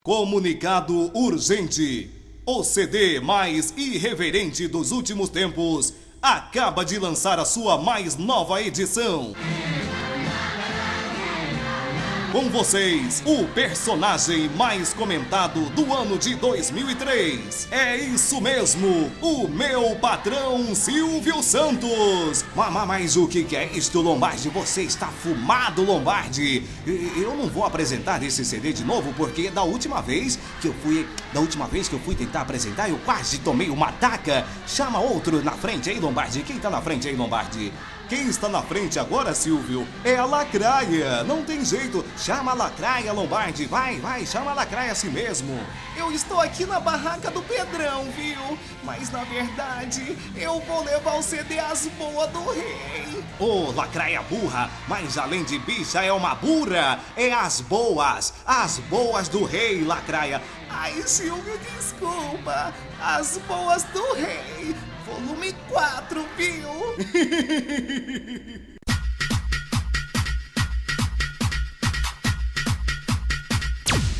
Comunicado urgente. O CD mais irreverente dos últimos tempos acaba de lançar a sua mais nova edição. Com vocês, o personagem mais comentado do ano de 2003. É isso mesmo, o meu patrão Silvio Santos. Mas o que é isto, Lombardi? Você está fumado, Lombardi. Eu não vou apresentar esse CD de novo, porque da última vez que eu fui tentar apresentar, eu quase tomei uma taca. Chama outro na frente aí, Lombardi. Quem tá na frente aí, Lombardi? Quem está na frente agora, Silvio, é a Lacraia. Não tem jeito. Chama a Lacraia, Lombardi. Vai, chama a Lacraia assim mesmo. Eu estou aqui na barraca do Pedrão, viu? Mas na verdade, eu vou levar o CD As Boas do Rei. Ô, Lacraia burra, mas além de bicha é uma burra. É as boas do rei, Lacraia. Ai, Silvio, desculpa. As Boas do Rei. Volume 4, viu?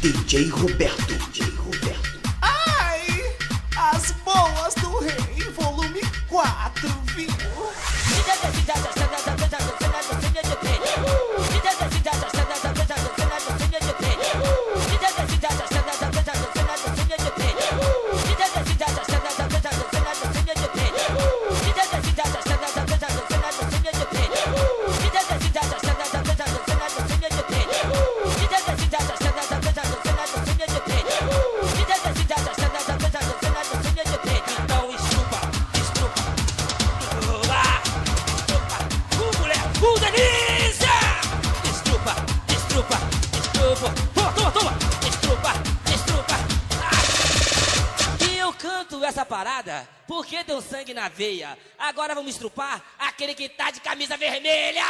DJ Roberto. Ai, As Boas do Rei, volume 4, viu? Essa parada porque deu sangue na veia. Agora vamos estrupar aquele que tá de camisa vermelha.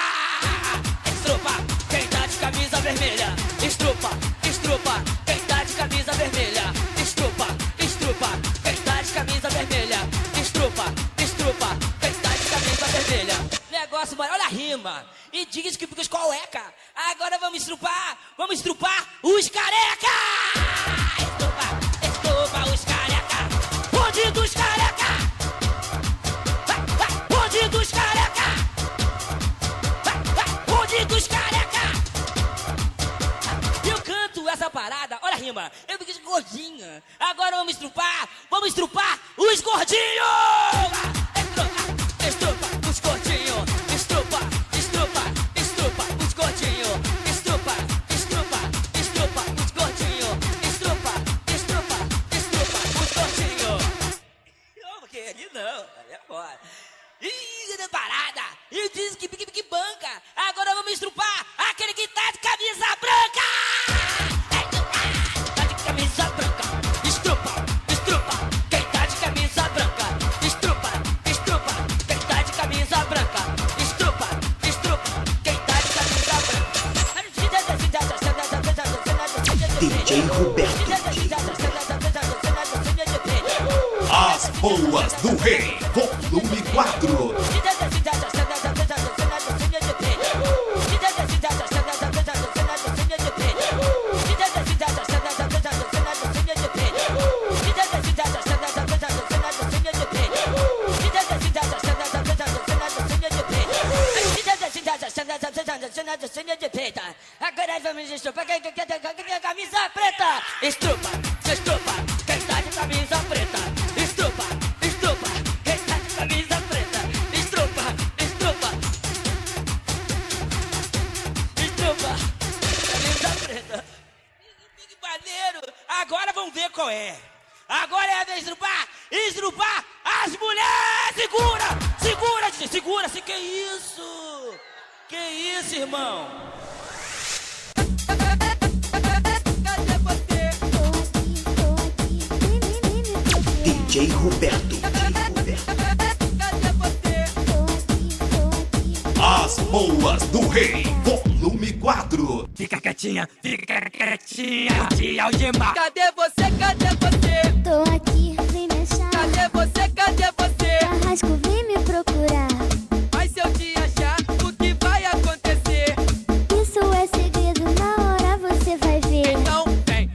Estrupa quem tá de camisa vermelha. Estrupa quem tá de camisa vermelha. Estrupa quem tá de camisa vermelha. Estrupa quem tá de camisa vermelha. Negócio, mano, olha a rima. E diz que fica os cueca. Agora vamos estrupar os careca. Estrupa os careca. Bonde dos careca! Bonde dos careca! Bonde dos careca! Eu canto essa parada, olha a rima, eu fiquei de gordinha. Agora vamos estrupar os gordinhos! Estrupa os gordinhos! Estrupa os gordinhos! Estrupa os gordinhos! Ali não, ali é fora. Ih, parada! E diz que banca. Agora vamos estrupar aquele que tá de camisa branca! Tá de camisa branca. Estrupa quem tá de camisa branca. Estrupa quem tá de camisa branca. Estrupa quem tá de camisa branca. DJ Roberto. As Boas do Rei, volume 4. Agora vamos estrupar quem tá de camisa preta. Estrupa quem tá de camisa preta. Estrupa quem tá de camisa preta. Estrupa camisa preta. Que maneiro. Agora vamos ver qual é. Agora é a vez de estrupar as mulheres. Segura, que isso? Que isso, irmão? DJ Roberto. As Boas do Rei, volume 4. Fica quietinha, o dia algemar. Cadê você? Tô aqui, vem me achar. Cadê você? Carrasco, vem me procurar. Mas se eu te achar, o que vai acontecer? Isso é segredo, na hora você vai ver. Então vem,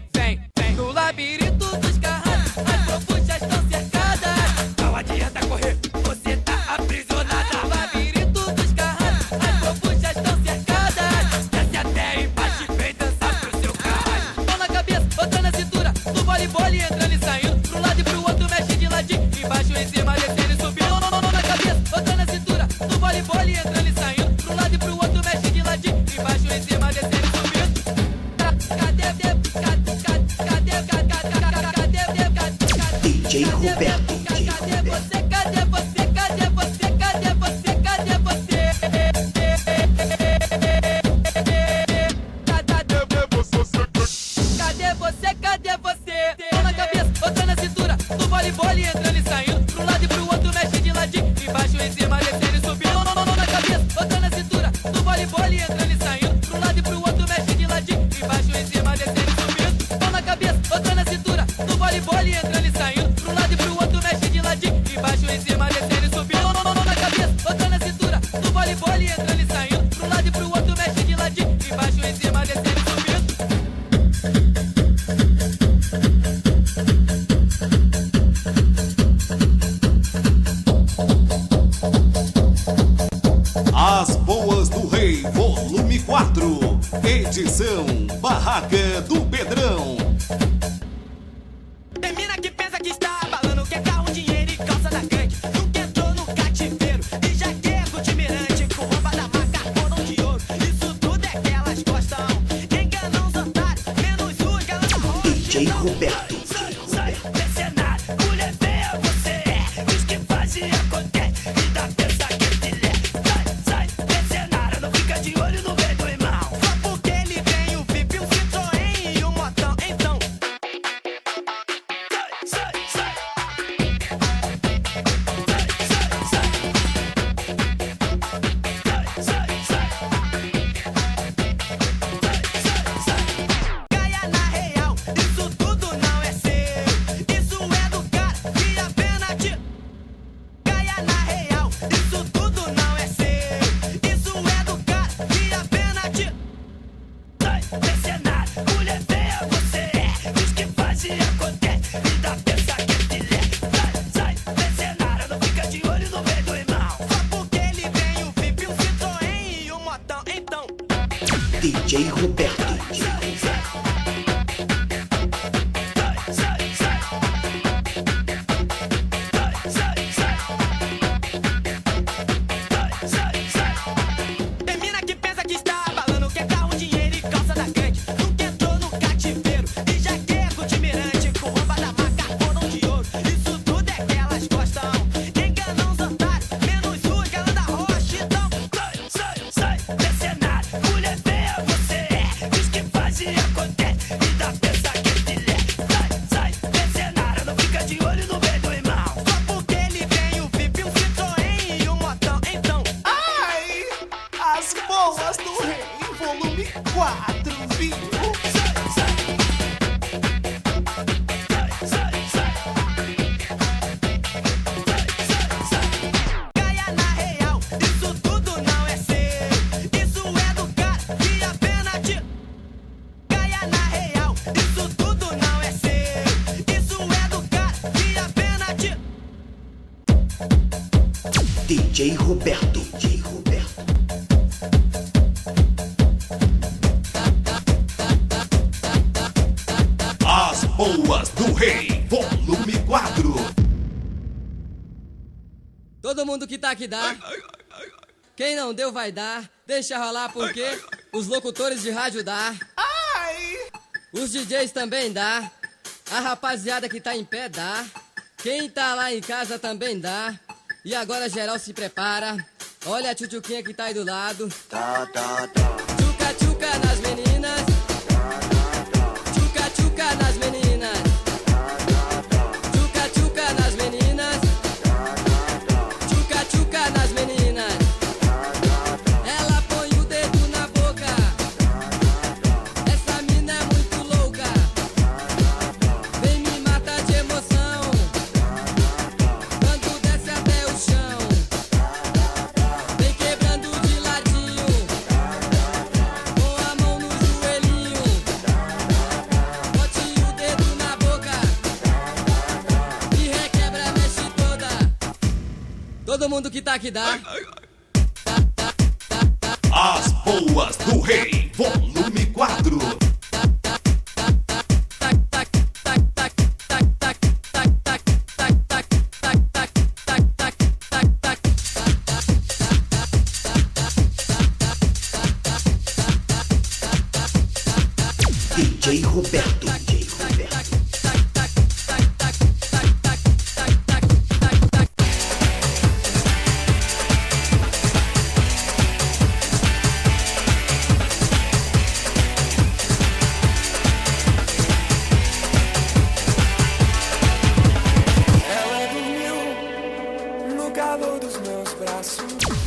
voleibol e entrando e saindo, pro lado e pro outro mexe de ladinho, embaixo, em cima, descendo e subindo, na cabeça, outra na cintura, no voleibol e entrando e saindo, pro lado e pro outro mexe de ladinho, embaixo, em cima, descendo e subindo. DJ Roberto. Cadê você? Cadê você? Cadê você? Cadê você? Cadê você? Cadê você? Cadê você? Mão na cabeça, outra na cintura, no voleibol e entrando e saindo, pro lado e pro outro mexe de ladinho, embaixo, em cima, descendo e subindo, na cabeça, outra na cintura, no voleibol e entrando e saindo, pro lado e pro outro mexe de ladinho, embaixo, em cima, descendo e subindo, mão na cabeça, outra na cintura, no voleibol e entrando e saindo, pro lado e pro outro mexe de ladinho, embaixo, em cima, descendo e subindo, na cabeça, outra na cintura, no voleibol e entrando e saindo, pro lado e pro outro mexe de ladinho, embaixo, em cima, descendo e subindo. As Boas do Rei, volume 4, edição Barraca do Pedrão. Tem mina que pensa que está abalando, quer carro, dinheiro e calça da gangue. Nunca entrou no cativeiro e já quer mirante com roupa da marca, cordão de ouro. Isso tudo é que elas gostam. Enganam os otários, menos o que elas arrojam. DJ Roberto. Sai, mercenário, mulher feia você é. Diz que faz e acontece, e dá pensa que filé. Sai, mercenário, não fica de olho no meio do irmão. Só porque ele tem o VIP, um Citroën e um motão, então. Gaia na real, isso tudo não é seu. Isso é do cara que apenas te. Gaia na real, isso tudo não é seu. Isso é do cara que apenas te. Sai, mercenário, mulher feia você é. Diz que faz e acontece, e dá pensa que filé. Sai, mercenário, não fica de olho no meio do irmão. Só porque ele tem o VIP, um Citroën e um motão, então. DJ Roberto. Tem mina que pensa que está abalando, quer carro, dinheiro e calça da gangue. Nunca entrou no cativeiro e já quer mirante com roupa da marca, cordão de ouro. Isso tudo é que elas gostam. Enganam os otários, menos o que ela da rocha. Então, sai, mercenário, mulher feia você é. Diz que faz e acontece, e dá pensa que filé. Sai, mercenário, não fica de olho no meio do irmão. Só porque ele tem o VIP, um Citroën e um motão, então. Ai, As Boas do Rei, volume 4, viu? Gaia na real, isso tudo não é seu. Isso é do cara que apenas te. Gaia na real, isso tudo não é seu. Isso é do cara que apenas te. DJ Roberto. DJ Roberto. As Boas do Rei, volume 4. Todo mundo que tá aqui dá. Quem não deu vai dar. Deixa rolar porque os locutores de rádio dá. Ai, Os DJs também dá. A rapaziada que tá em pé dá. Quem tá lá em casa também dá. E agora geral se prepara. Olha a tchutchuquinha que tá aí do lado. Tchuca tchuca nas meninas. Tchuca tchuca nas meninas. Tchuca tchuca nas meninas. Tchuca tchuca nas meninas. Ela põe o dedo na boca. Essa mina é muito louca. Vem me matar de emoção. Quando desce até o chão. Vem quebrando de ladinho. Com a mão no joelhinho. Bote o dedo na boca. E requebra, mexe toda. Todo mundo que tá aqui dá. As Boas do Rei, volume 4. Tac, tac, tac, tac.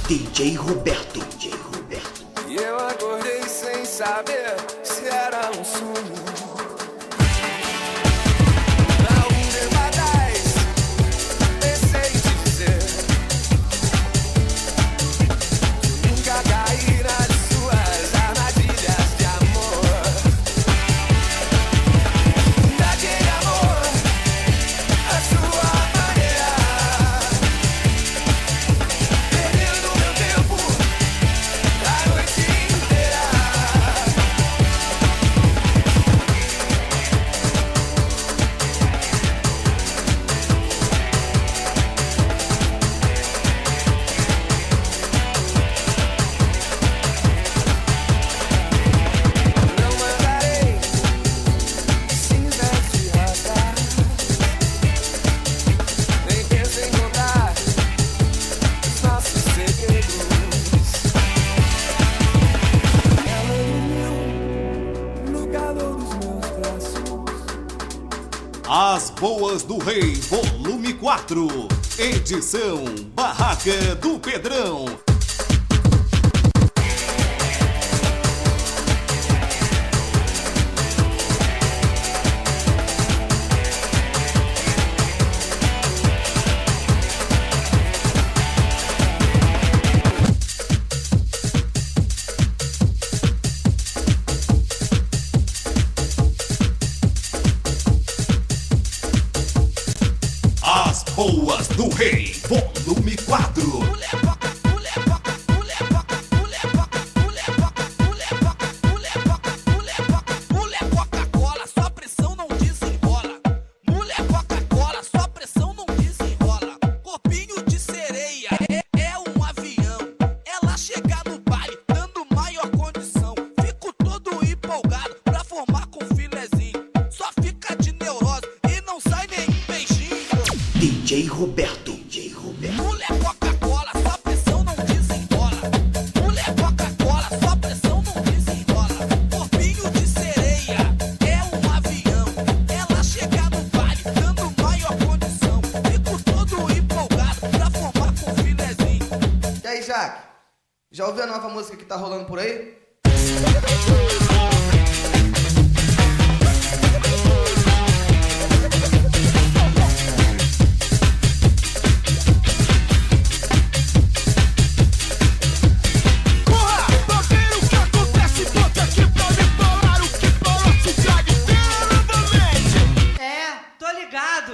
DJ Roberto. DJ Roberto. E eu acordei sem saber se era um sonho. Na última das, pensei em te dizer que nunca caí nas suas armadilhas de amor. Daquele amor, a sua maneira, perdendo meu tempo a noite inteira. Não mandarei cinzas de radar, nem penso em contar os nossos segredos. Ela dormiu no calor dos meus braços. As Boas do Rei, volume 4, edição Barraca do Pedrão. As Boas do Rei, volume 4. Mulher Coca-Cola, só pressão não desenrola. Mulher Coca-Cola, só pressão não desenrola. Corpinho de sereia é um avião. Ela chega no baile dando maior condição. Fico todo empolgado pra formar com filezinho. Só fica de neurose e não sai nenhum beijinho. DJ Roberto. DJ Roberto. Mulher Coca-Cola, só pressão não desenrola. Mulher Coca-Cola, só pressão não desenrola. Corpinho de sereia é um avião. Ela chega no baile dando maior condição. Fico todo empolgado pra formar com filezinho. E aí, Jaque? Já ouviu a nova música que tá rolando por aí? Porra, toqueiro, o que acontece? Bota aqui pra me falar o que falou. Se traga inteiro novamente. É, tô ligado.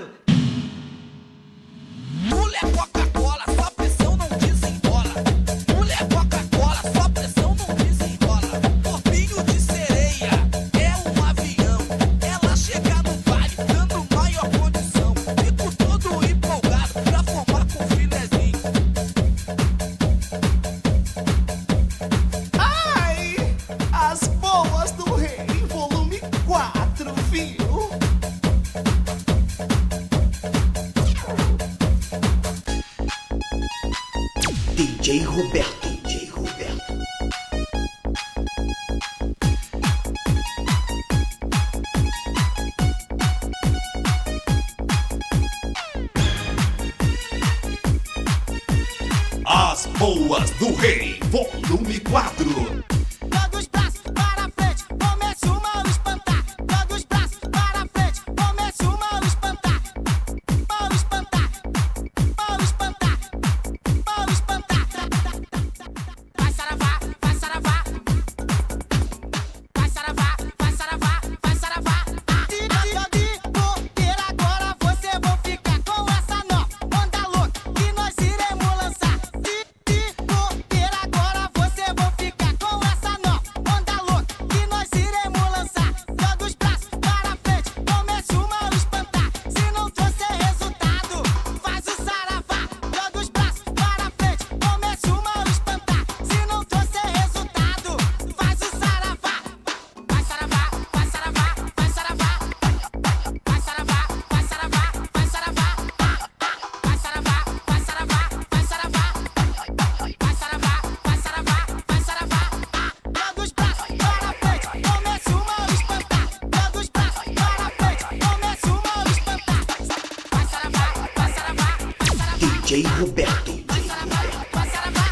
Mulher Coca-Cola, só pressão não desenrola. Mulher Coca-Cola, só pressão não desenrola. Corpinho de sereia é um avião. Ela chega no baile dando maior condição. Fico todo empolgado pra formar com filezinho. Ai, As Boas do Rei, volume 4, viu? DJ Roberto. DJ Roberto. As Boas do Rei, volume 4. Joga os braços para frente, comece o mal espantar. Joga os braços para frente, comece o mal espantar. Mal espantar, mal espantar, mal espantar. Vai saravá, vai saravá. Vai saravá, vai saravá, vai saravá. De bobeira agora você vão ficar com essa nova onda louca que nós iremos lançar. De bobeira agora você vão ficar com essa nova onda louca que nós iremos lançar. Joga os braços para frente, comece o mal espantar. Se não trouxer resultado, faz o saravá. Joga os braços para frente, comece o mal espantar. Se não trouxer resultado, faz o saravá. Vai saravá, vai saravá, vai saravá. Vai saravá, vai saravá, vai saravá. Vai saravá, vai saravá, vai saravá. Vai saravá, vai saravá, vai saravá. Joga os braços para frente, comece o mal espantar. Joga os braços para frente, comece o mal espantar. Vai saravá, vai saravá, vai saravá. DJ Roberto. Vai saravá, vai saravá.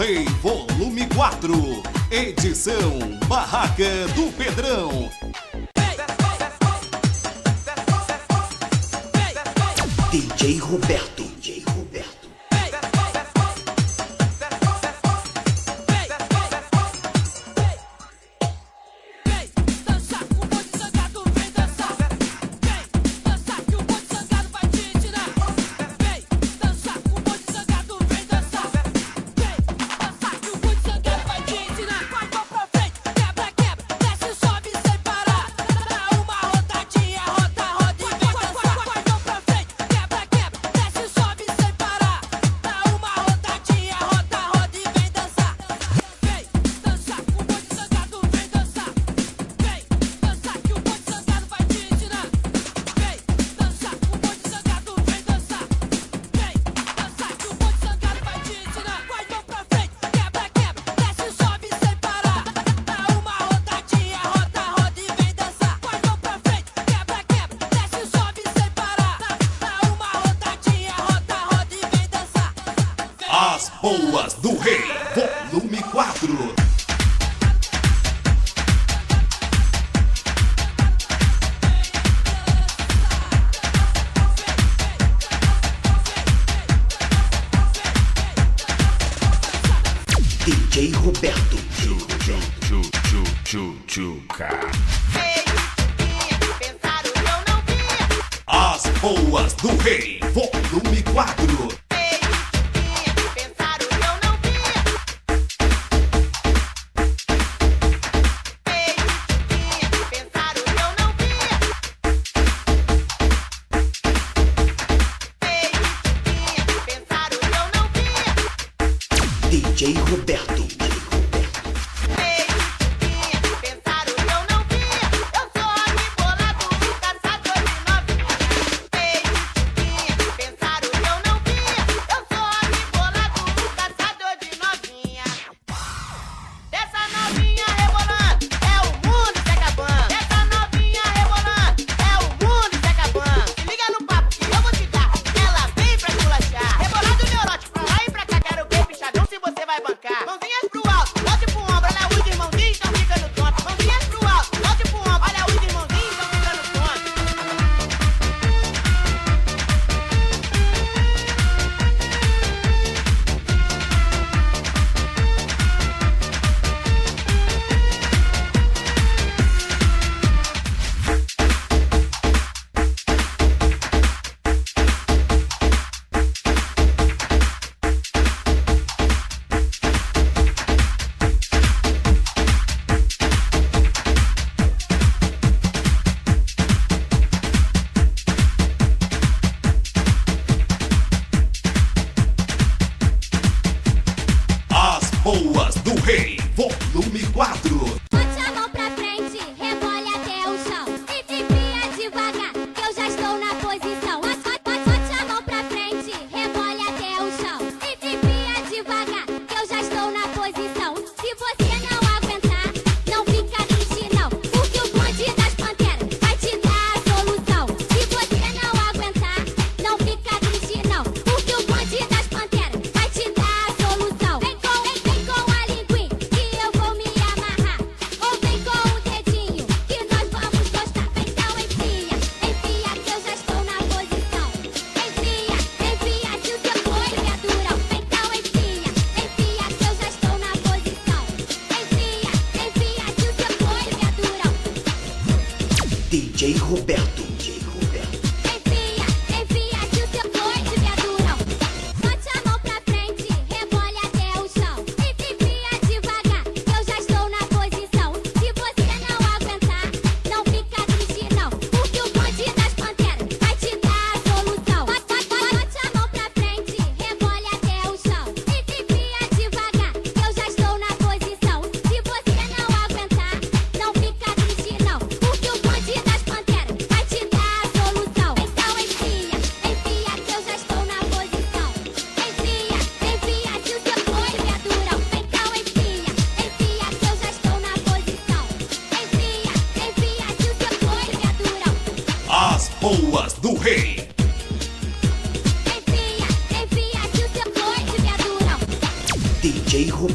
Rei, volume 4. Edição Barraca do Pedrão. DJ Roberto. DJ Roberto. As Boas do Rei, volume 4. DJ Roberto. As Boas do Rei, volume 4. DJ Roberto. Boas do Rei, volume 4. Bote a mão pra frente, rebole até o chão. E enfia devagar, que eu já estou na posição. Bote a mão pra frente, rebole até o chão. E enfia devagar, que eu já estou na posição. Se você não aguentar, não fica triste não, porque o bonde das panteras vai te dar a solução. Se você não aguentar, não fica triste não, porque o bonde das panteras vai te dar a solução. Vem com a linguinha que eu vou me amarrar, ou vem com o dedinho que nós vamos gostar. Então enfia que eu já estou na posição. Enfia se o seu corpo é durão. Então enfia que eu já estou na posição. Enfia se o seu corpo é durão. DJ Roberto. DJ Roberto. Enfia se o seu corpo é durão. Bote a mão pra frente, rebole até o chão. E enfia devagar, que eu já estou na posição. Se você não aguentar, não fica triste não, porque o bonde das panteras vai te dar a solução. Bote a mão pra frente, rebole até o chão. E enfia devagar, que eu já estou na posição. Se você não aguentar, não fica triste não, porque o bonde das panteras vai te dar a solução. Então enfia que eu já estou na posição. Enfia se o seu corpo é durão. Então enfia que eu já estou na posição. Enfia se o seu corpo é durão. As Boas do Rei. Enfia se o seu corpo é durão. DJ Roberto.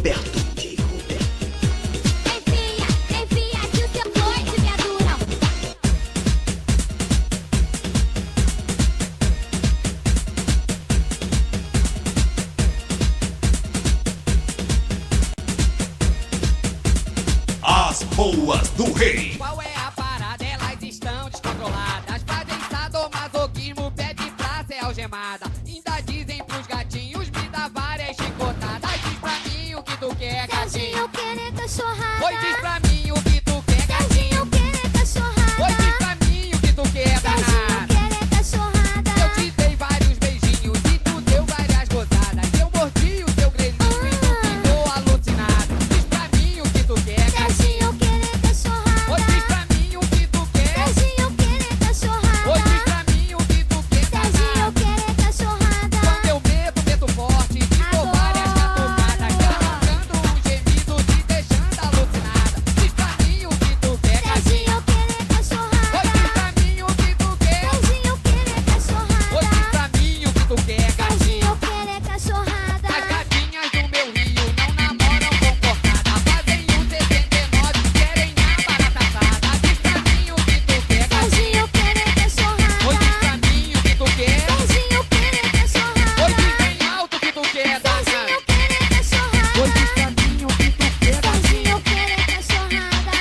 As boas do rei. Qual é a parada? Elas estão descontroladas. Fazem sadomasoquismo, pede pra ser algemada. Ainda dizem pros gatinhos, me dá várias chicotadas. Diz pra mim o que tu quer, gatinho. Eu quero cachorrada. Oi, diz pra mim o que tu quer, gatinho. Eu quero cachorrada. Oi, diz pra mim o que tu quer, danada. Eu quero cachorrada. Eu te dei vários beijinhos e tu deu várias gozadas. Eu mordi o teu grelhinho e tu ficou alucinado. Diz pra mim o que tu quer, gatinho. Eu quero cachorrada. Oi, diz pra mim o que tu quer. Eu quero cachorrada. Oi, diz pra mim o que tu quer, danada. Eu quero cachorrada. Quando eu meto forte, te dou várias catucadas, arrancando um gemido, te deixando alucinada. Diz pra mim o que tu quer, gatinho. Eu quero cachorrada. Oi, diz pra mim o que tu quer. Eu quero cachorrada. Oi, diz pra mim o que tu quer, gatinho. Eu quero cachorrada. As gatinhas do meu rio não namoram comportada. Fazem um 69, querem a barata assada. Diz pra mim o que tu quer, gatinho. Eu quero cachorrada. Oi, diz pra mim o que tu quer. Eu quero cachorrada. Oi, diz bem alto o que tu quer, danada. Eu quero cachorrada. Oi, diz pra mim o que tu quer, gatinho. Eu quero cachorrada.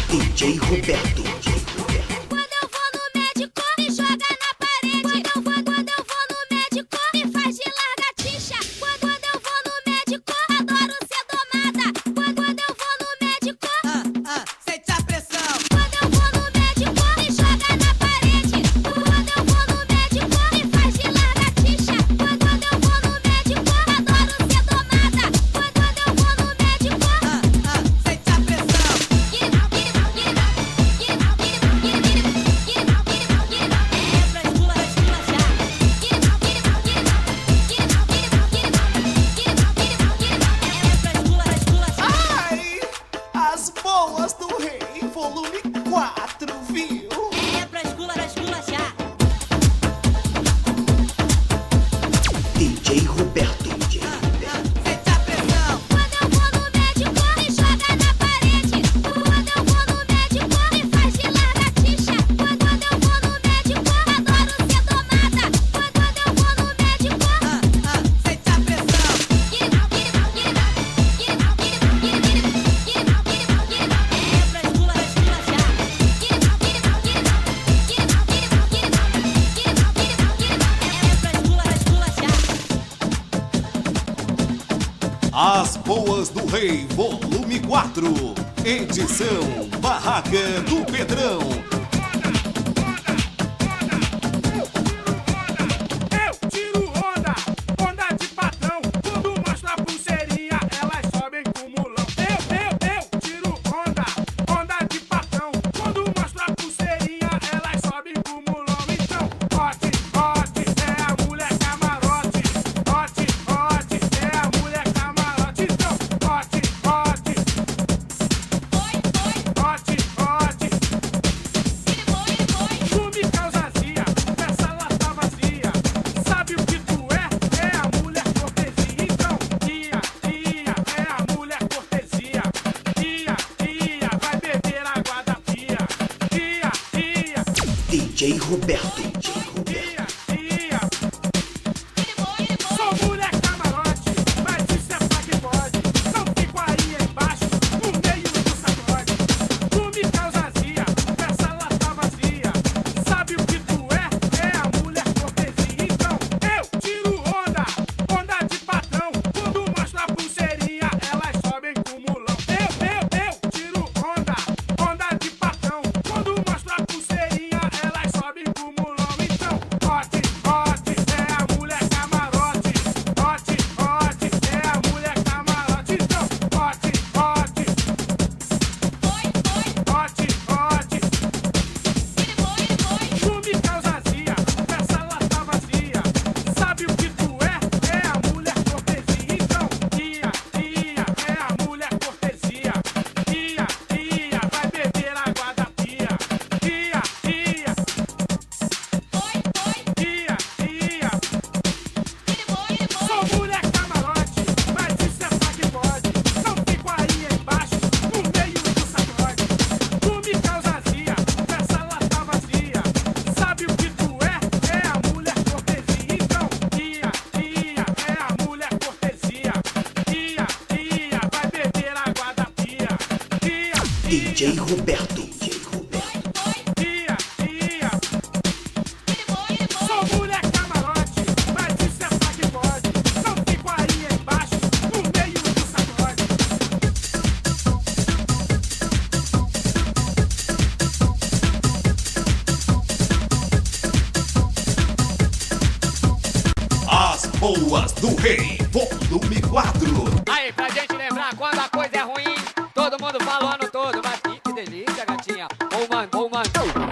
DJ Roberto. Quando eu vou no médico, me joga na parede. Quando eu vou no médico, me faz de largatixa. Quando eu vou no médico, adoro ser domada. Quando eu vou no médico, Sente a pressão. quando eu vou no médico, me joga na parede. Quando eu vou no médico, me faz de largatixa. Quando eu vou no médico, adoro ser domada. Quando eu vou no médico, Sente a pressão. Ai, as boas do rei, volume 4, viu? DJ Roberto. Sente a pressão. quando eu vou no médico, me joga na parede. Quando eu vou no médico, me faz de largatixa. Quando eu vou no médico, adoro ser domada. Quando eu vou no médico, Sente a pressão. As boas do rei, volume 4. Edição Barraca do Pedrão. Eu tiro onda, onda de patrão. Quando mostra a pulseirinha, elas sobem com mulão. Eu tiro onda, onda de patrão. Quando mostra a pulseirinha, elas sobem com mulão. Então, hot, é a mulher camarote. Hot, é a mulher camarote. Então, hot, tu me causa azia, essa lata vazia. Sabe o que tu é? É a mulher cortesia. Então, ia, é a mulher cortesia. Ia, vai beber água da pia. Ia, DJ Roberto. ia. Sou mulher camarote, mas isso é pagode. Não fico aí embaixo, no meio do sacode. Tu me causa azia, essa lata vazia. Sabe o que tu é? É a mulher cortesia. Então, eu tiro onda de patrão. Quando mostra a pulseirinha, elas sobem com mulão. Eu tiro onda de patrão. Quando mostra a pulseirinha, elas sobem com mulão. DJ Roberto. Tia, sou mulher camarote, mas isso é só que pode. Não fico aí embaixo, no meio do sacode. As Boas do Rei, volume 4. Aí, pra gente lembrar quando a coisa é ruim, todo mundo fala o ano todo, mas que delícia, gatinha. Oh, mano.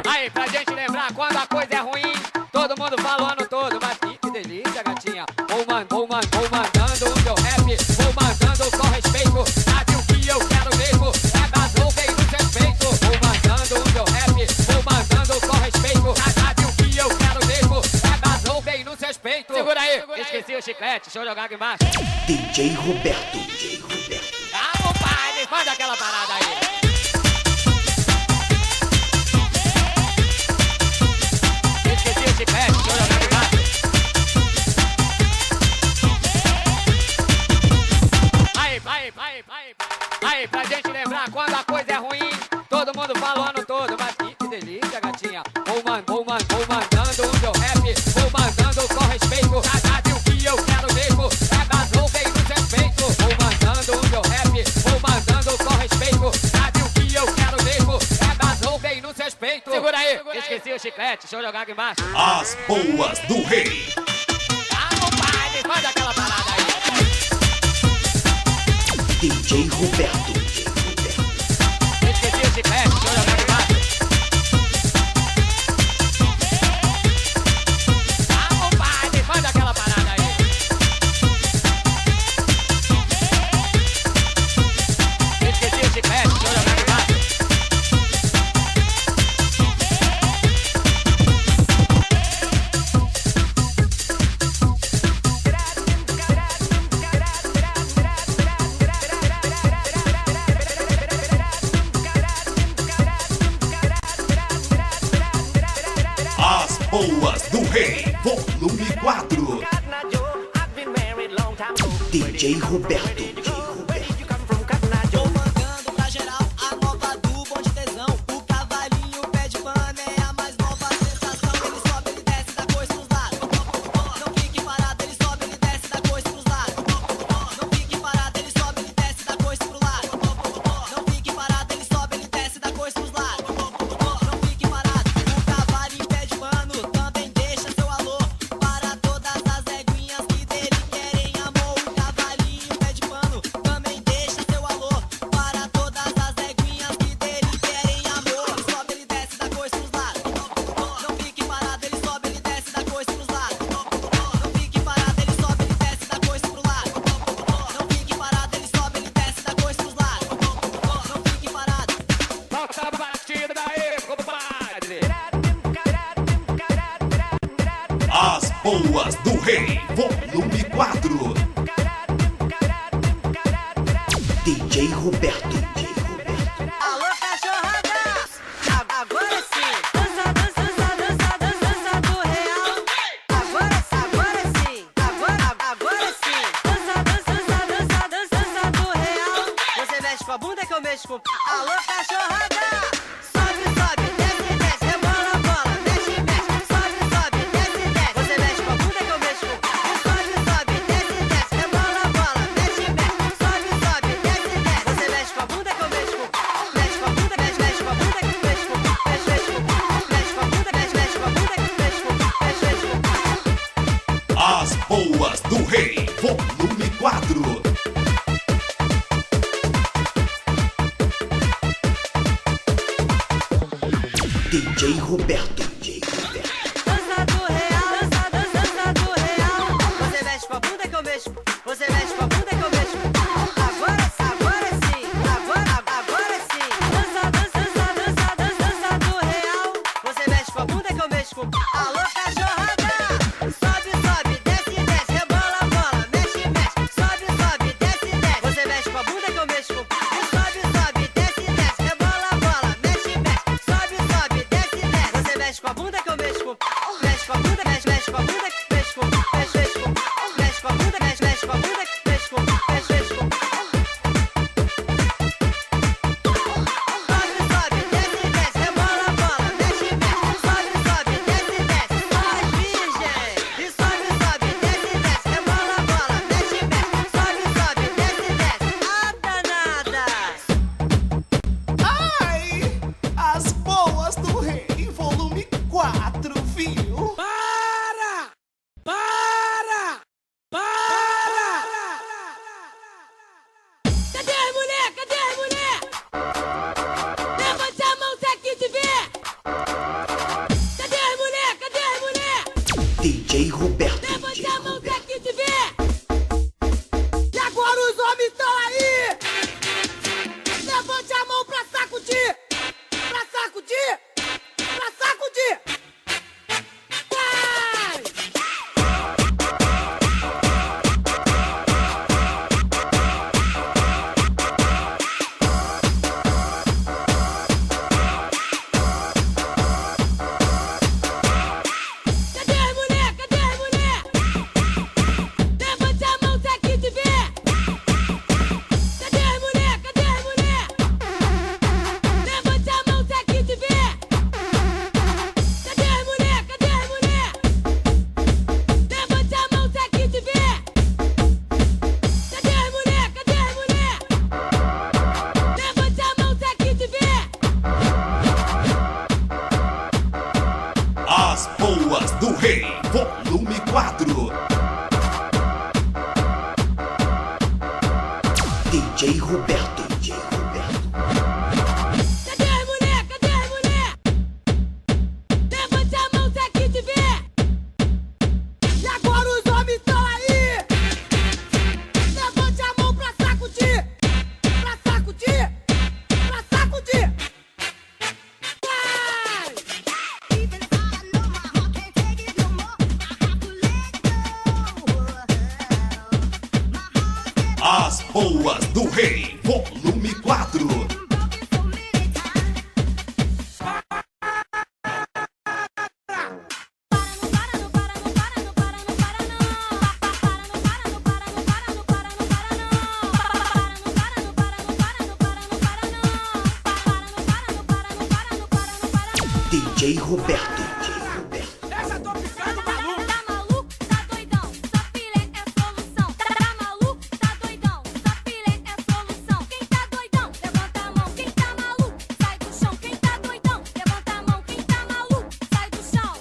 Aí, pra gente lembrar quando a coisa é ruim, todo mundo fala o ano todo, mas que delícia, gatinha. Oh, mano, vou mandando o meu rap, vou mandando com respeito. Sabe o que eu quero mesmo? É gasou bem no respeito. Vou mandando o meu rap, vou mandando com respeito. Sabe o que eu quero mesmo? É gasou bem no respeito. Segura aí, esqueci o chiclete, deixa eu jogar aqui embaixo. DJ Roberto. Ah, compadre, faz aquela parada aí. Esqueci o chiclete, deixa eu jogar aqui embaixo. Aí, pra gente lembrar quando a coisa é ruim, todo mundo fala o ano todo, mas que delícia, gatinha. Vou mandando o meu rap, vou mandando com respeito. Sabe o que eu quero mesmo? É gasou bem no respeito. Vou mandando o meu rap, vou mandando com respeito. Sabe o que eu quero mesmo? É gasou bem no respeito. Segura aí, esqueci o chiclete, deixa eu jogar aqui embaixo. As Boas do Rei. Ah, compadre, faz aquela parada aí. DJ Roberto. Esqueci o chiclete, deixa eu jogar aqui embaixo. Ah, compadre, faz aquela parada aí. Esqueci o chiclete, deixa eu jogar aqui embaixo. As Boas do Rei, volume 4. DJ Roberto. Tô mandando pra geral a nova do bonde tesão. O cavalinho pé de pano é a mais nova sensação. Ele sobe, ele desce, dá coisa pros lados. Não fique parado, ele sobe, ele desce, dá coisa pros lados. Não fique parado, ele sobe, ele desce, dá coisa pros lados. Não fique parado, ele sobe, ele desce, dá coisa pros lados. Não fique parado, o cavalinho pé de pano também deixa seu alô para todas as eguinhas que dele querem amor. O cavalinho pé de pano também deixa seu alô para todas as eguinhas que dele querem amor. Ele sobe, ele desce, dá coisa pros lados. Não fique parado, ele sobe, ele desce, dá coisa pros lados. Não fique parado, ele sobe, ele desce, dá coisa pro lado. Não fique parado, ele sobe, ele desce, dá coisa pros lados. Não fique parado. Bota a batida daí, compadre. As Boas do Rei, volume 4. DJ Roberto. Alô, cachorrada! Agora sim! Dança do real! Agora sim! Agora sim! Dança do real! Você mexe com a bunda que eu mexo com... Alô, cachorrada! Sobe, desce, rebola, bola, mexe, sobe, desce. Você mexe com a bunda que eu mexo com... Sobe, desce, rebola, bola, mexe, sobe, desce. Você mexe com a bunda que eu mexo com... Mexe com a bunda que eu mexo com... Mexe com a bunda que eu mexo com... As Boas do Rei, volume 4. DJ Roberto. Dança do real! Você mexe com a bunda que eu mexo. Você mexe com a bunda que eu mexo. Agora sim! Dança do real! Você mexe com a bunda que eu mexo. Alô, cachorrada! Sobe, desce, rebola, bola, mexe, sobe, desce. Você mexe com a bunda que eu mexo. Sobe, desce, rebola, bola, mexe, sobe, desce. Você mexe com a bunda que eu mexo. Mexe com a bunda, mexe com a bunda que mexo. Mexe com a bunda, mexe com a bunda que mexo. DJ Roberto. Levante a mão pra quem te vê. E agora os homens estão aí. Levante a mão pra sacudir. Pra sacudir. Pra sacudir. Vai! Cadê as mulher? Cadê as mulher? Levante a mão se aqui te vê. Cadê as mulher? Cadê as mulher? Levante a mão se aqui te vê. Cadê as mulher? Cadê as mulher? Levante a mão se aqui te vê. Cadê as mulher? Cadê as mulher? Levante a mão se aqui te vê. As Boas do Rei, volume 4. DJ Roberto. DJ Roberto. Cadê as mulher? Cadê as mulher? Levante a mão se aqui te vê. E agora os homens estão aí. Levante a mão pra sacudir. Pra sacudir. Pra sacudir. Vai! As Boas do Rei, volume 4. DJ Roberto. DJ Roberto. Essa tô ficando maluco. Tá maluco? Tá doidão? Só filé é solução. Tá maluco? Tá doidão? Só filé é solução. Quem tá doidão? Levanta a mão. Quem tá maluco? Sai do chão. Quem tá doidão? Levanta a mão. Quem tá maluco? Sai do chão.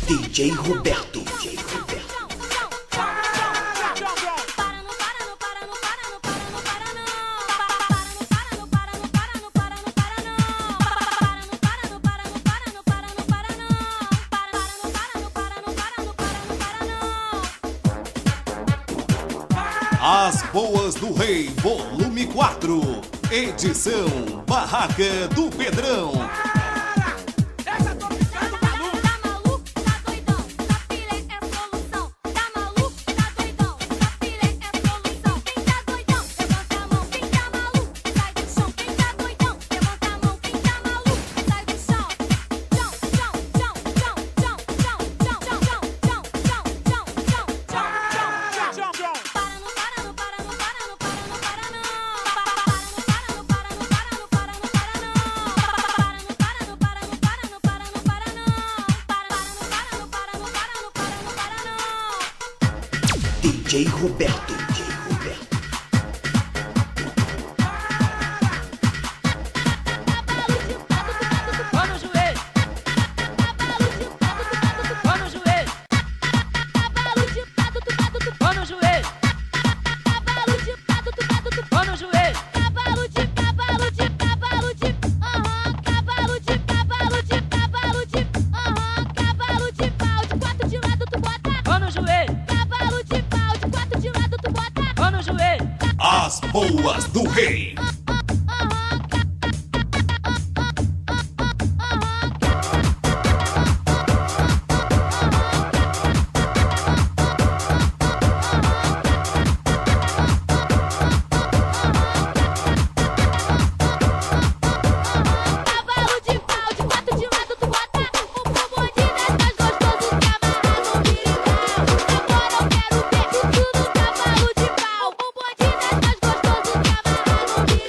DJ Roberto. DJ Roberto. As Boas do Rei, volume 4. Edição Barraca do Pedrão. Essa tô ficando maluco. Tá maluco? Tá doidão? Só filé é solução. Tá maluco? Tá doidão? Só filé é solução. Quem tá doidão? Levanta a mão. Quem tá maluco? Sai do chão. Quem tá doidão? Levanta a mão. Quem tá maluco? Sai do chão. Chão, chão, chão, chão, chão, chão, chão, chão, chão, chão, chão, chão. DJ Roberto. DJ Roberto. Mão no joelho. Mão no joelho. Mão no joelho. Mão no joelho. Cavalo de, cavalo de, cavalo de, cavalo de, cavalo de, cavalo de, cavalo de pau, de 4 de lado tu bota. Mão no joelho. Cavalo de pau, de 4 de lado tu bota. Mão no joelho. As Boas do Rei. Cavalo de pau, de 4 de lado tu bota. O bumbum de 10 mais gostoso que amarrar no birimbau. Agora eu quero ver isso no cavalo de pau. O bumbum de 10 mais gostoso que amarrar no birimbau.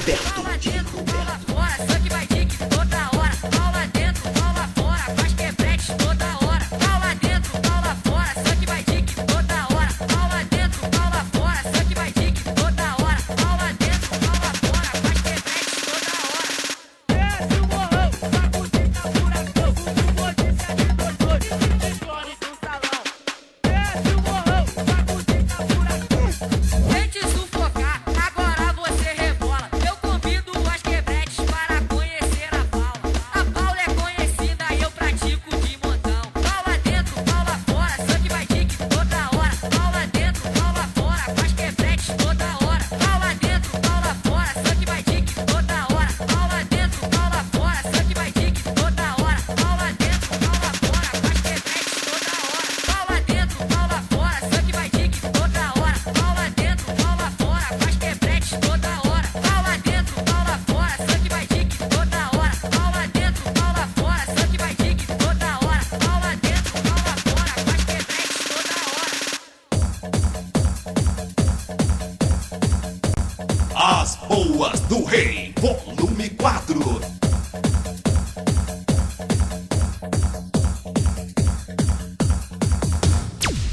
Roberto, Aula DJ dentro, Roberto. aula fora, só que vai dick toda hora. Aula dentro, aula fora, faz quebrete toda hora. Aula dentro, aula fora, só que vai dick toda hora. Aula dentro, aula fora, só que vai dick toda hora. Aula dentro, aula fora, faz quebrete toda hora. Desce o morrão, sacudindo a furacão. O notícia de doutor, histórias do salão. Desce o morrão, sacudindo a furacão. Tente sufocar, agora você rebola. Eu convido as quebretes para conhecer a Paula. A Paula é conhecida e eu pratico de montão. Paula dentro, Paula fora, só que vai dick toda hora. Paula dentro, Paula fora, faz quebretes toda hora. Paula dentro, Paula fora, só que vai dick toda hora. Paula dentro, Paula fora, só que vai dick toda hora. Paula dentro, Paula fora, faz quebretes toda hora. Paula dentro, Paula fora, só que vai dick toda hora. Paula dentro, Paula fora, faz quebretes toda hora. Paula dentro, Paula fora, só que vai dick toda hora. Paula dentro, Paula fora, só que vai dick toda hora. Paula dentro, Paula fora, faz quebretes toda hora. As Boas do Rei, volume 4.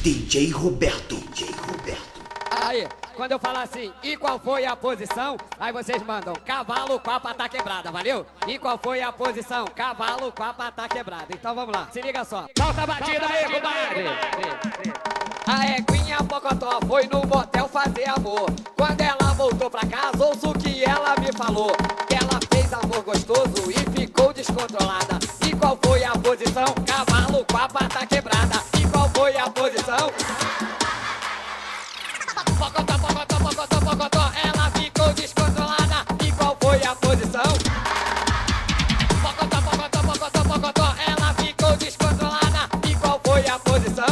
DJ Roberto, DJ Roberto. Aí, quando eu falar assim, e qual foi a posição? Aí vocês mandam, cavalo com a pata quebrada, valeu? E qual foi a posição? Cavalo com a pata quebrada. Então vamos lá, se liga só. Solta a batida aí, compadre! A Eguinha Pocotó foi no motel fazer amor. Quando ela voltou pra casa, ouço o que ela me falou. Que ela fez amor gostoso e ficou descontrolada. E qual foi a posição? Cavalo com a pata quebrada. E qual foi a posição? Pocotó, pocotó, pocotó, pocotó, ela ficou descontrolada. E qual foi a posição? Pocotó, pocotó, pocotó, pocotó, ela ficou descontrolada. E qual foi a posição?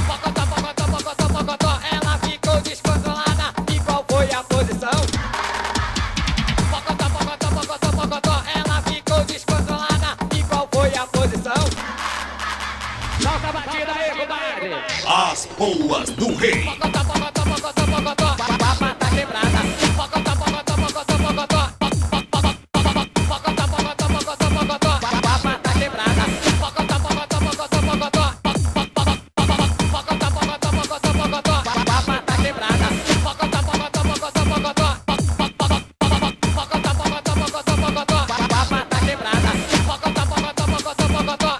Pocotó, pocotó, pocotó, pocotó, ela ficou descontrolada. E qual foi a posição? Pocotó, pocotó, pocotó, pocotó, ela ficou descontrolada. E qual foi a posição? Solta a batida aí, compadre! As Boas do Rei. Pocotó, pocotó, pocotó, pocotó, a pata quebrada. Pocotó, pocotó, pocotó, pocotó. Pocotó, pocotó, pocotó, pocotó, a pata quebrada. Pocotó, pocotó, pocotó, pocotó. Pocotó, pocotó, pocotó, pocotó, a pata quebrada. Pocotó, pocotó, pocotó, pocotó. Pocotó, pocotó, pocotó, pocotó, a pata quebrada. Pocotó, pocotó, pocotó, pocotó.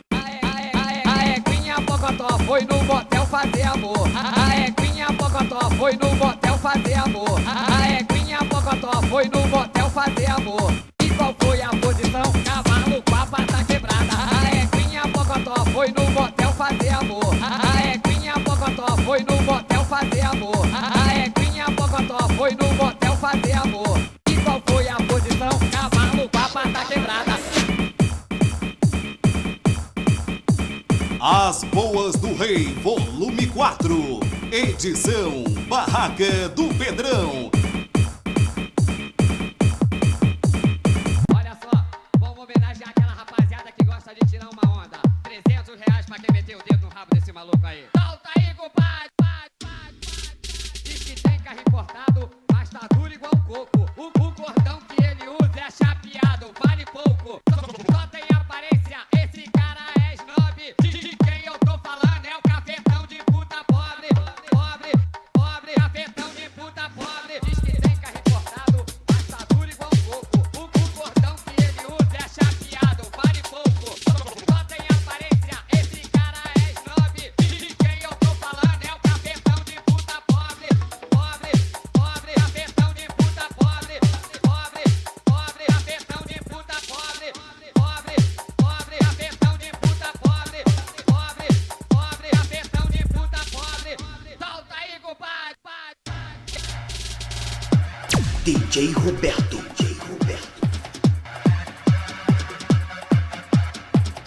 A Eguinha Pocotó foi no motel fazer amor. A Eguinha Pocotó foi no motel fazer amor. A Eguinha Pocotó foi no motel fazer amor. E qual foi a posição? Cavalo com a pata quebrada. A Eguinha Pocotó foi no motel fazer amor. A Eguinha Pocotó foi no motel fazer amor. A Eguinha Pocotó foi no motel fazer amor. E qual foi a posição? Cavalo com a pata quebrada. As Boas do Rei, volume 4. Edição Barraca do Pedrão. Olha só, vamos homenagear aquela rapaziada que gosta de tirar uma onda. R$300 pra quem meteu o dedo no rabo desse maluco aí. Solta aí, compadre! Diz que tem carro importado, mas tá duro igual coco. O cordão que ele usa é chapeado, vale pouco. Só tem aparência, esse cara é snob. De quem eu tô falando é o cafetão de puta pobre. Pobre, pobre, cafetão de puta pobre. Diz que tem carro importado, mas tá duro igual coco. O cordão que ele usa é chapeado, vale pouco. Só tem aparência, esse cara é snob. De quem eu tô falando é o cafetão de puta pobre. Pobre, pobre, cafetão de puta pobre. Pobre, pobre, cafetão de puta pobre. Pobre, pobre, cafetão de puta pobre. Pobre, pobre, cafetão de puta pobre. Solta aí, compadre! DJ Roberto, DJ Roberto.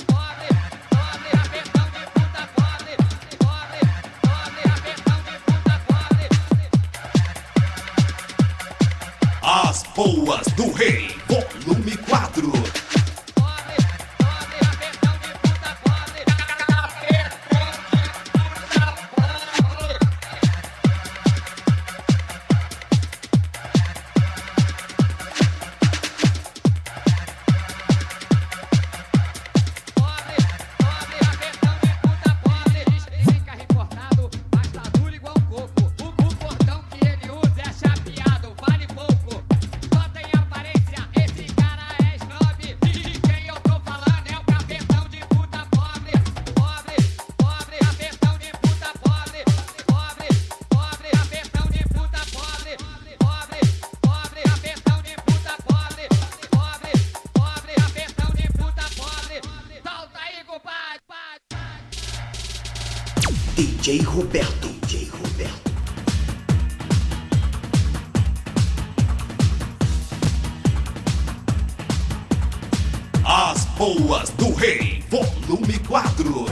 Pobre, pobre, cafetão de puta pobre. Pobre, pobre, cafetão de puta pobre. As Boas do Rei, volume 4. Pobre, pobre, cafetão de puta pobre. Cafetão de puta pobre. DJ Roberto. DJ Roberto. As Boas do Rei, volume 4.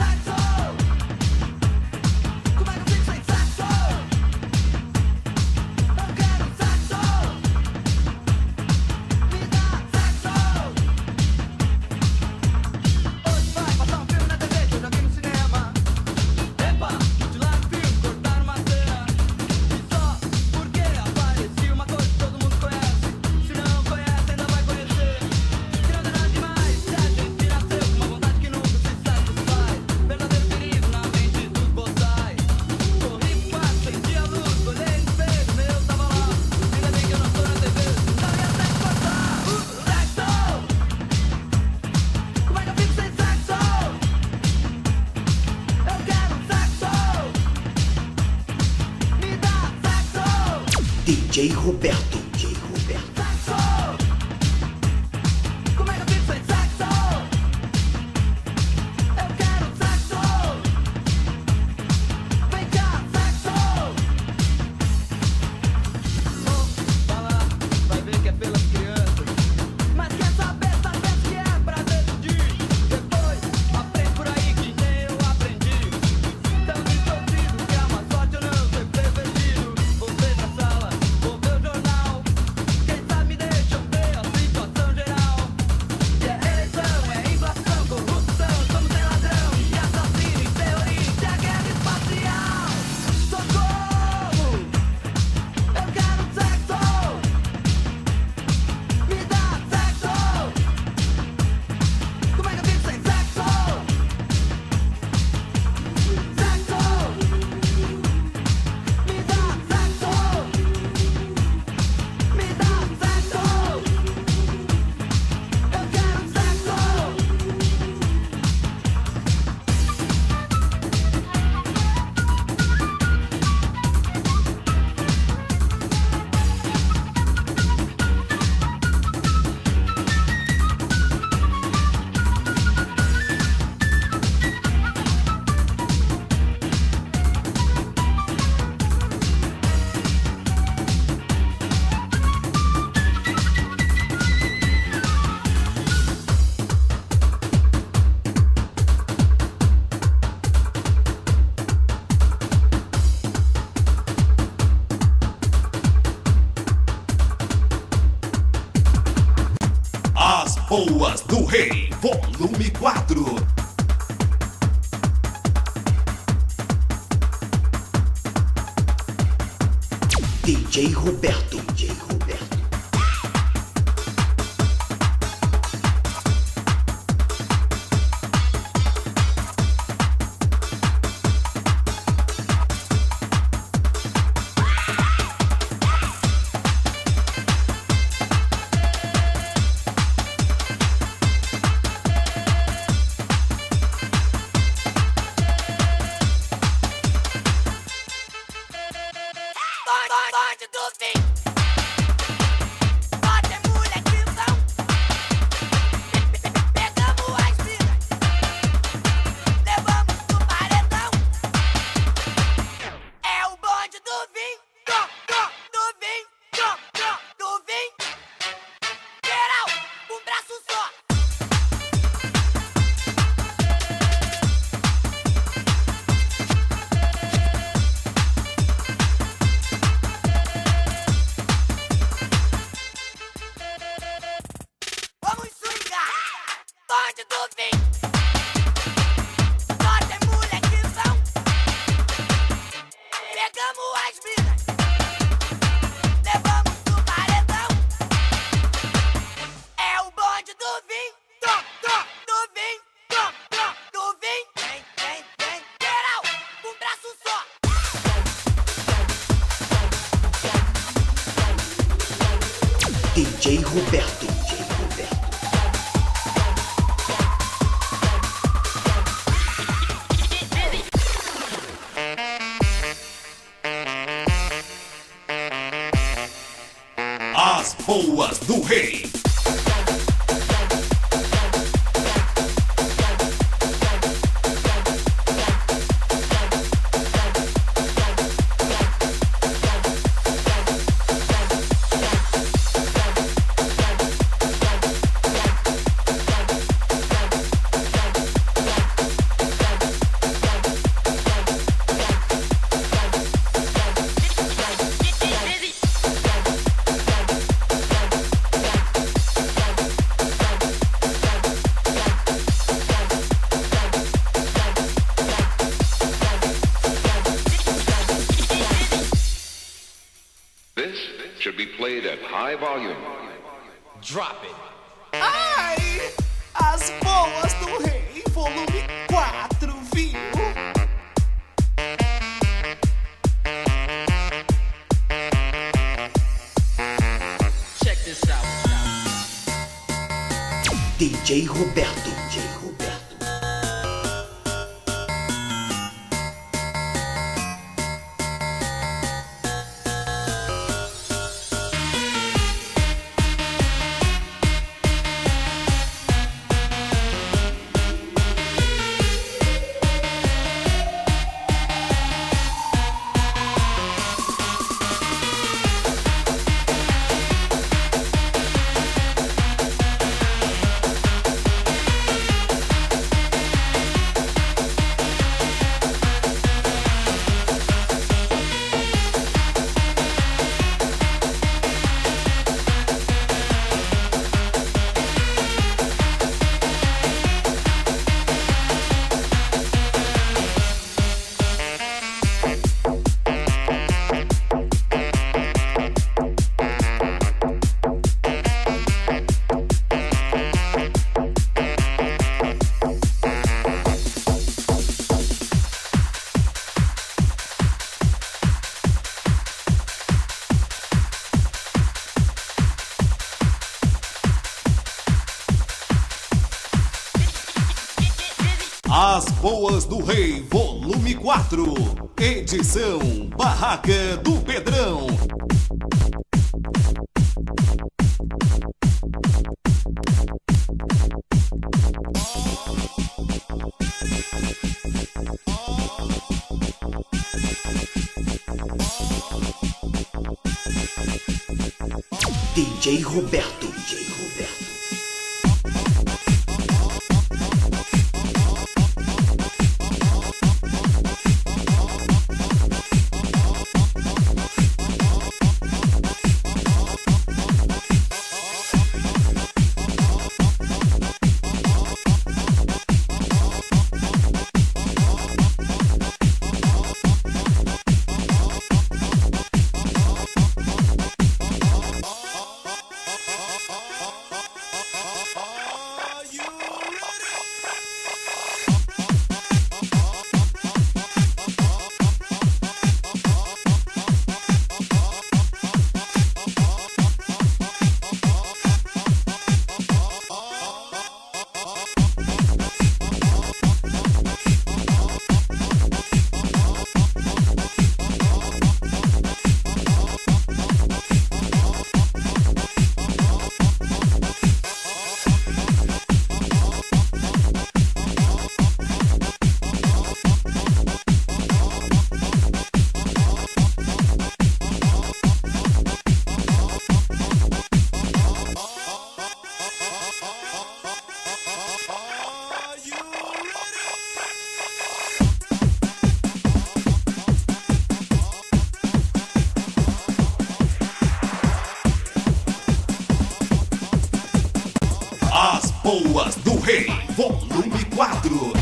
DJ Roberto. DJ Roberto. Como é que eu fico sem sexo? Eu quero sexo. Vem cá, sexo. Vou falar, vai ver que é pelas crianças. Mas quer saber que é pra decidir. Depois, aprende por aí que nem eu aprendi. Tão distorcido que é uma sorte eu não ser prevenido. Voltei pra sala, vou ver o jornal. Quem sabe me deixam ver a situação geral. E é eleição, é inflação, corrupção. Somos sem ladrão e assassino em teoria a guerra espacial. Socorro! Eu quero sexo! Me dá sexo! Como é que eu fico sem sexo? Sexo! Me dá sexo! Me dá sexo! Eu quero sexo! As Boas do Rei, volume 4. DJ Roberto. DJ Roberto. Bonde do fim. Bota é molequizão. Pegamos as minas. Levamos pro paredão. É o bonde do vinho. Do vinho. Do vinho. Geral, um braço só. Vamos swingar! Bonde do vinho! Bota é molequizão! Pegamos as minas! Levamos pro paredão! É o bonde do vinho! Do vinho! Do vinho! Vem! Geral! Um braço só! DJ Roberto. DJ Roberto. As Boas do Rei. played at high volume. Drop it. Ai, as boas do rei, volume 4, viu? Check this out. DJ Roberto. As Boas do Rei, volume 4, edição Barraca do Pedrão. DJ Roberto. As Boas do Rei, volume 4.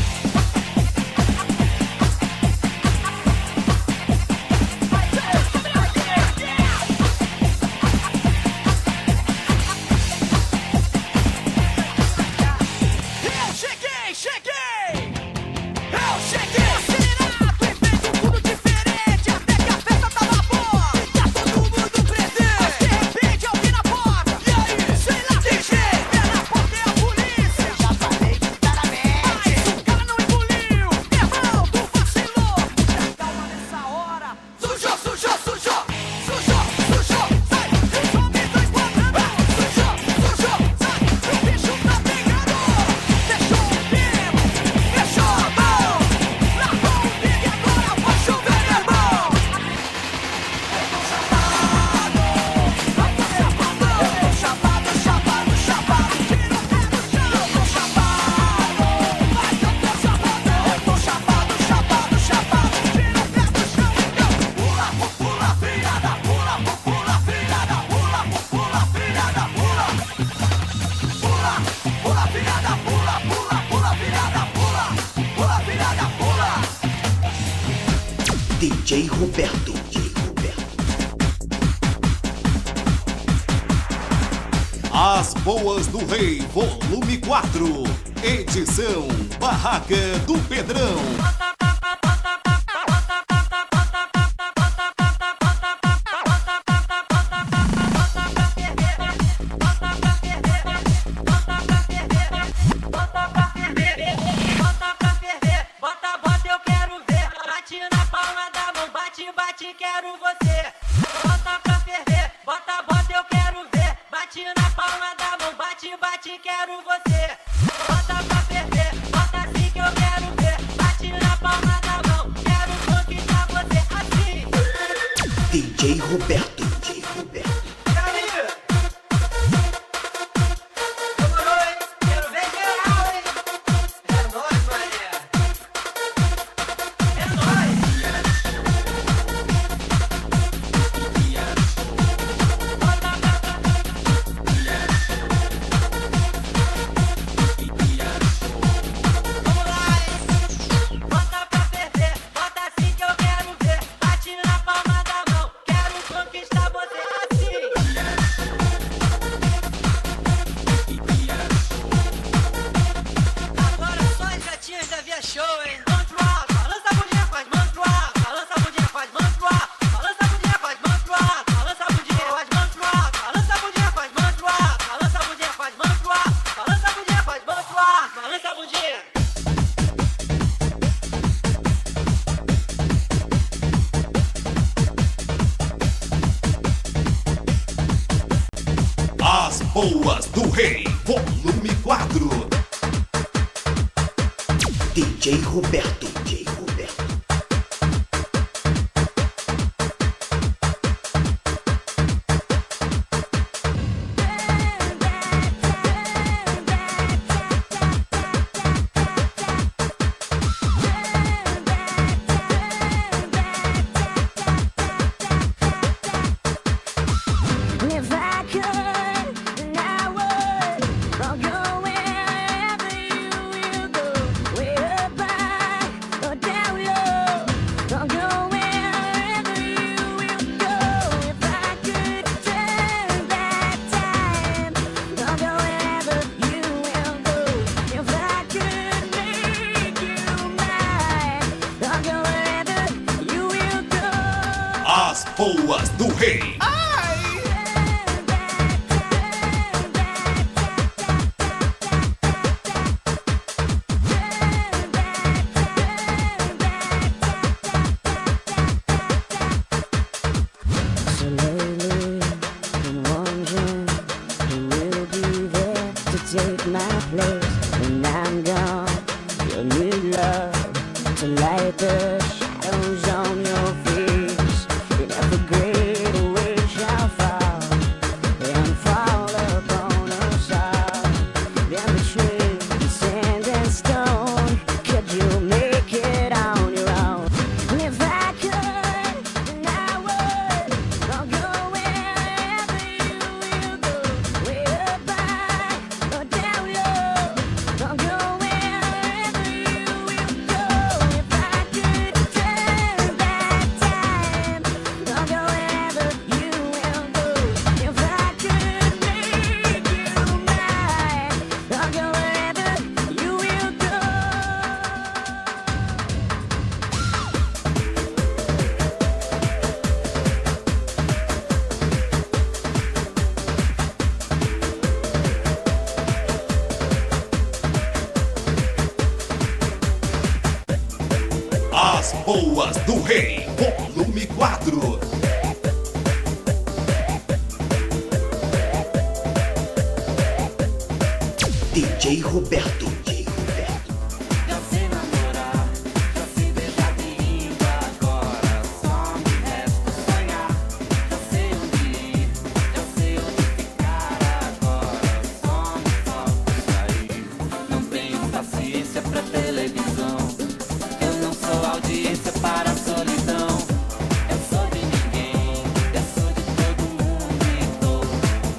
DJ Roberto. As Boas do Rei, volume 4. Edição Barraca do Pedrão. Quero você, bota pra ferver, bota, eu quero ver. Bate na palma da mão, bate, quero você. Bota pra ferver, bota assim que eu quero ver. Bate na palma da mão, quero conquistar você assim. DJ Roberto, DJ Roberto. As Boas do Rei, volume 4. DJ Roberto, DJ Roberto. As Boas do Rei. Take my place when I'm gone. Your new love to light the shadows on your face. In every great away shall fall and fall upon us all. Then between the sand and stone, could you make it on your own? And if I could, then I would. I'll go wherever you will go. Way up high or down low. I'll go wherever you will go. If I could turn back time, I'll go wherever you will go. If I could make you mine, I'll go wherever you will go. As Boas do Rei, volume 4. DJ Roberto, DJ Roberto. Já sei namorar, já sei beijar de língua. Agora só me resta sonhar. Já sei onde ir, já sei onde ficar. Agora só me falta sair. Não tenho paciência pra televisão. Eu não sou audiência para a solidão. Eu sou de ninguém, eu sou de todo mundo. E todo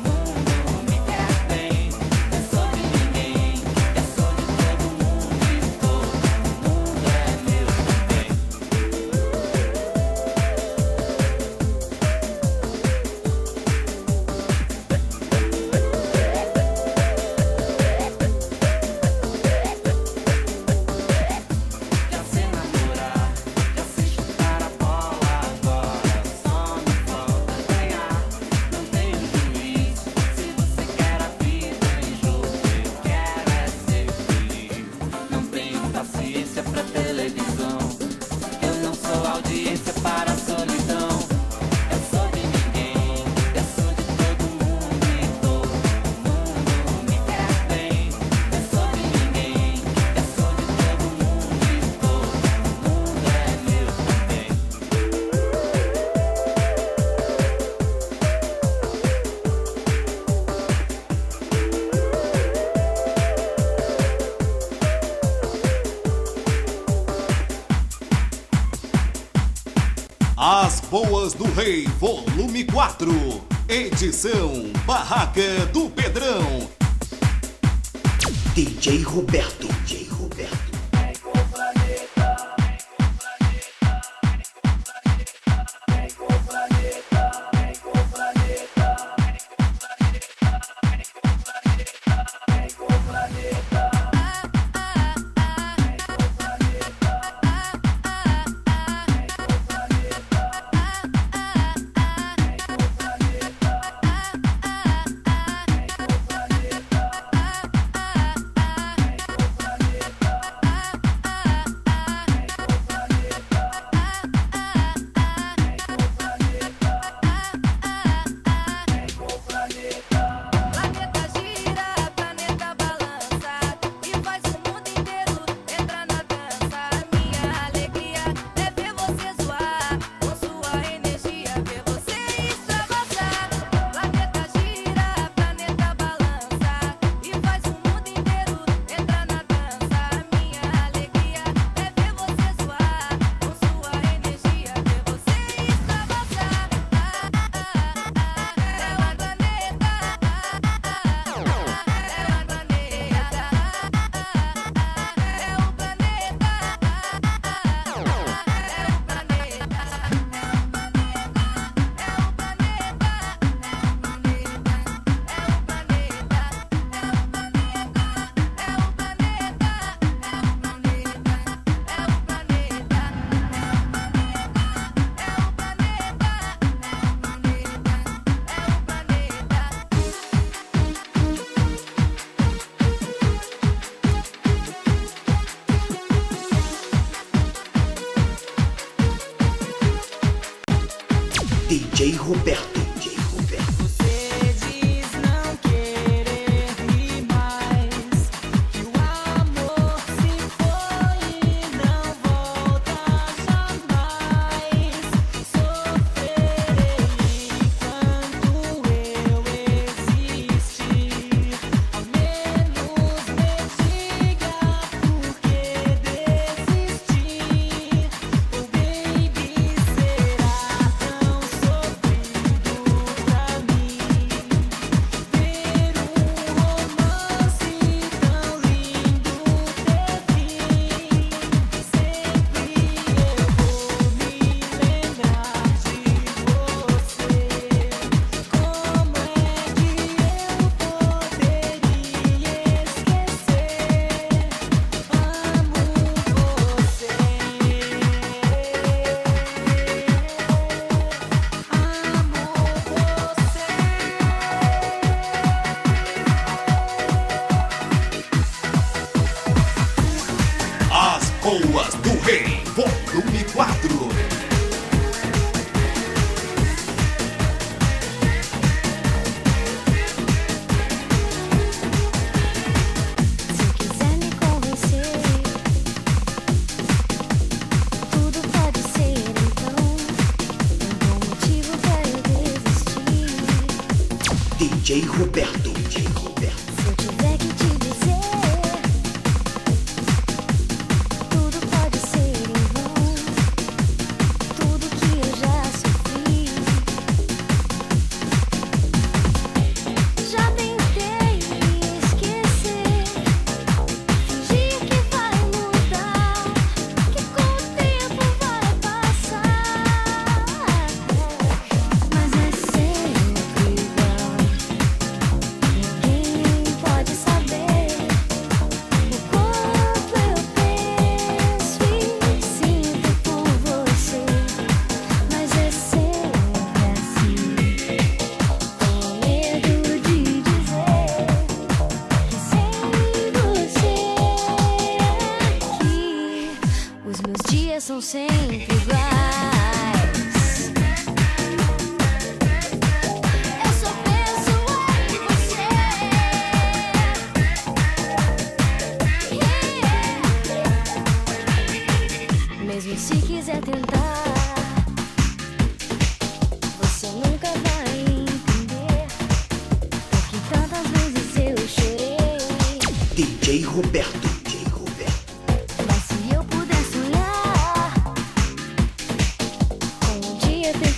mundo me quer bem. Eu sou de ninguém, eu sou Boas do Rei, volume 4. Edição Barraca do Pedrão. DJ Roberto. DJ Roberto. DJ Roberto. DJ Roberto. Você diz não querer me mais, que o amor se foi e não volta jamais. Sofrerei enquanto eu existir. Ao menos me diga por que desistir. Oh baby, será tão sofrido pra mim ver um romance tão lindo ter fim? Sempre eu vou me lembrar de você. Como é que eu poderia esquecer? Amo você. As Boas do Rei, volume 4. Se quiser me convencer, tudo pode ser então. Um bom motivo pra eu desistir. DJ Roberto. DJ Roberto. Se eu tiver que te dizer, tudo pode ser em vão. Tudo que eu já sofri. Já tentei me esquecer, fingir que vai mudar, que com o tempo vai passar. Mas é sempre igual. Ninguém pode saber o quanto eu penso e sinto por você. Mas é sempre assim. Tenho medo de dizer que sem você aqui, os meus dias são sempre iguais. Eu só penso em você. Mesmo se quiser tentar, você nunca vai entender porque tantas vezes eu chorei. DJ Roberto. DJ Roberto. Mas se eu pudesse sonhar com um dia perfeito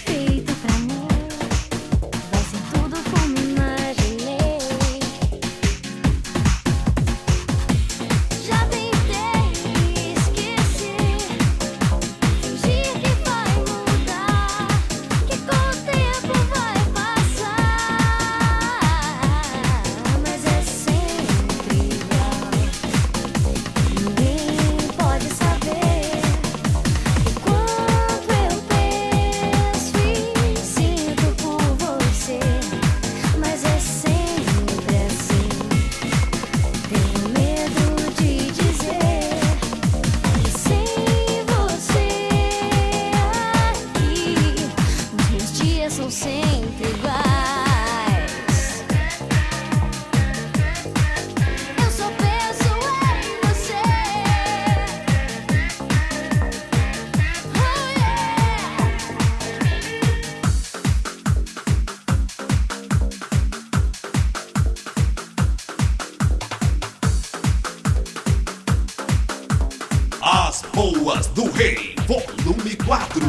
Boas do Rei, volume 4.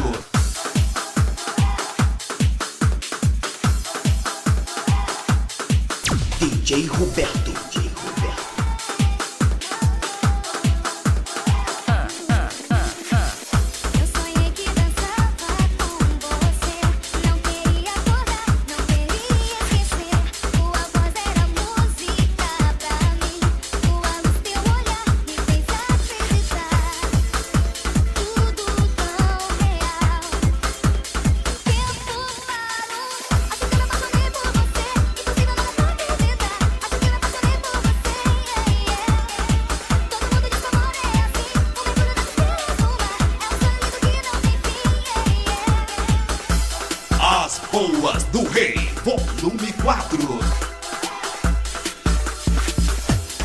DJ Roberto. Eu sonhei que dançava com você. Não queria acordar, não queria esquecer. Tua voz era música pra mim. Tua luz, teu olhar me fez acreditar. Tudo tão real. O tempo parou. Acho que eu me apaixonei por você. Impossível não acreditar. Acho que eu me apaixonei por você. Todo mundo diz que amor é assim. O mergulho das estrelas no mar. É um sonho lindo que não tem fim. As Boas do Rei, volume 4.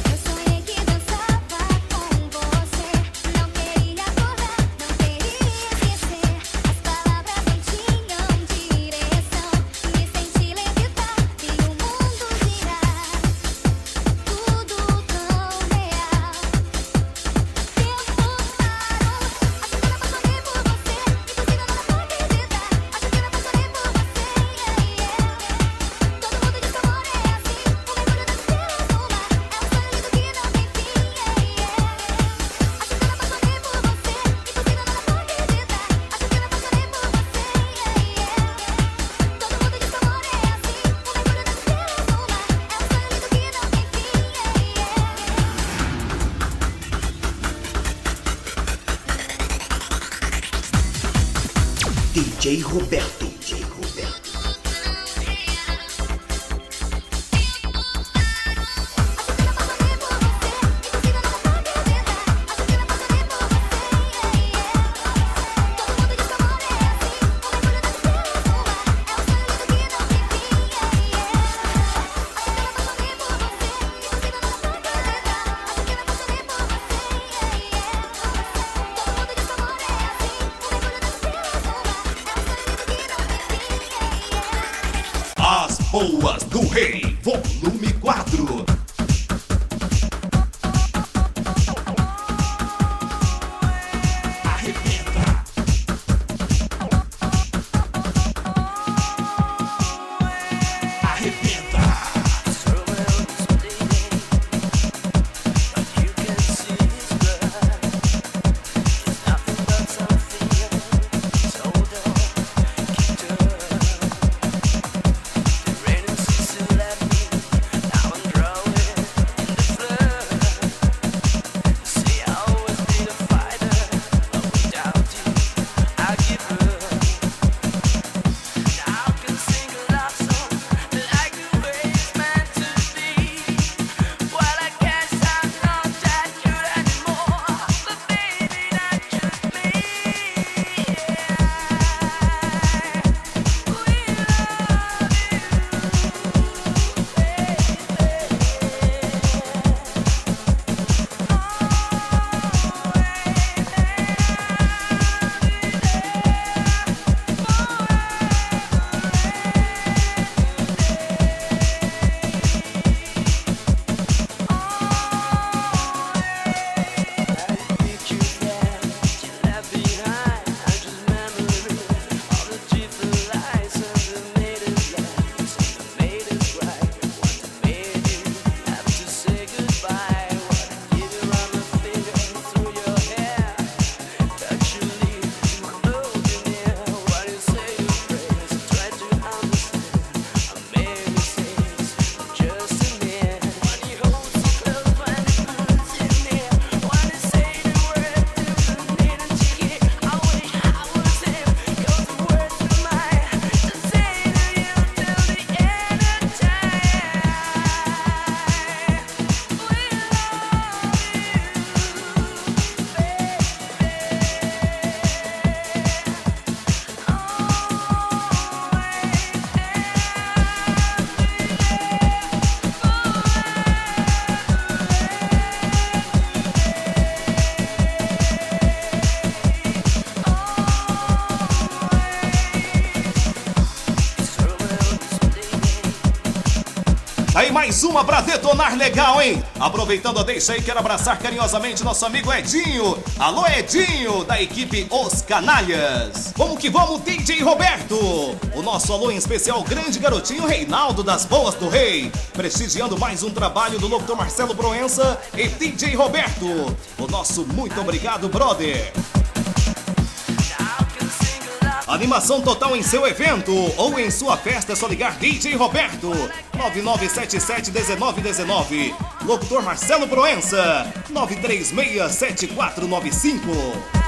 Eu sonhei que dançava com você. Não queria acordar, não queria esquecer. As palavras não tinham direção. Me senti levitar, vi o mundo girar. Tudo tão real. Tempo parou. Acho que eu me apaixonei por você. Impossível não acreditar. Acho que eu me apaixonei por você. Todo mundo diz que amor é assim. O mergulho das estrelas no mar. É um sonho lindo que não tem fim. Acho que eu me apaixonei por você. Impossível não acreditar. Acho que eu me apaixonei por você. Todo mundo diz que amor é assim. O mergulho das estrelas no mar. É um sonho lindo que não tem fim. DJ Roberto. uma pra detonar legal, hein? Aproveitando a deixa aí, quero abraçar carinhosamente nosso amigo Edinho. Alô, Edinho, da equipe Os Canalhas. Vamos que vamos, DJ Roberto. O nosso alô em especial, grande garotinho Reinaldo das Boas do Rei. Prestigiando mais um trabalho do locutor Marcelo Proença e DJ Roberto. O nosso muito obrigado, brother. Animação total em seu evento ou em sua festa, é só ligar DJ Roberto 9977-1919. Locutor Marcelo Proença 9367495.